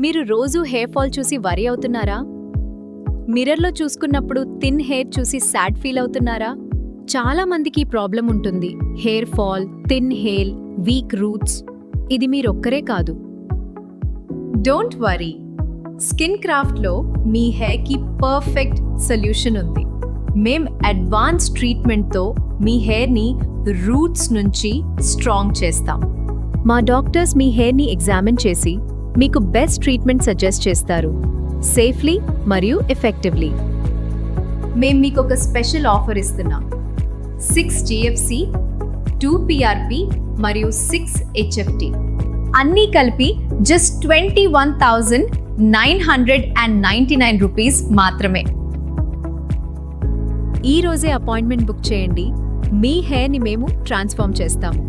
మీరు రోజూ hair fall చూసి వరీ అవుతున్నారా? మిర్రర్లో చూసుకున్నప్పుడు థిన్ హెయిర్ చూసి సాడ్ ఫీల్ అవుతున్నారా? చాలా మందికి ఈ ప్రాబ్లం ఉంటుంది. Hair fall, thin hair, week roots. ఇది మీరొక్కరే కాదు. డోంట్ వరీ, స్కిన్ క్రాఫ్ట్లో మీ హెయిర్కి పర్ఫెక్ట్ సొల్యూషన్ ఉంది. మేం అడ్వాన్స్ ట్రీట్మెంట్తో మీ హెయిర్ని రూట్స్ నుంచి స్ట్రాంగ్ చేస్తాం. మా డాక్టర్స్ మీ హెయిర్ని ఎగ్జామిన్ చేసి మీకు బెస్ట్ ట్రీట్మెంట్ సజెస్ట్ చేస్తారు, సేఫ్లీ మరియు ఎఫెక్టివ్లీ. మేం మీకు ఒక స్పెషల్ ఆఫర్ ఇస్తున్నాం. 6 GFC, 2 PRP మరియు 6 HFT అన్నీ కలిపి జస్ట్ 21,999 రూపీస్ మాత్రమే. ఈ రోజే అపాయింట్మెంట్ బుక్ చేయండి. మీ హెయిర్ని మేము ట్రాన్స్ఫార్మ్ చేస్తాము.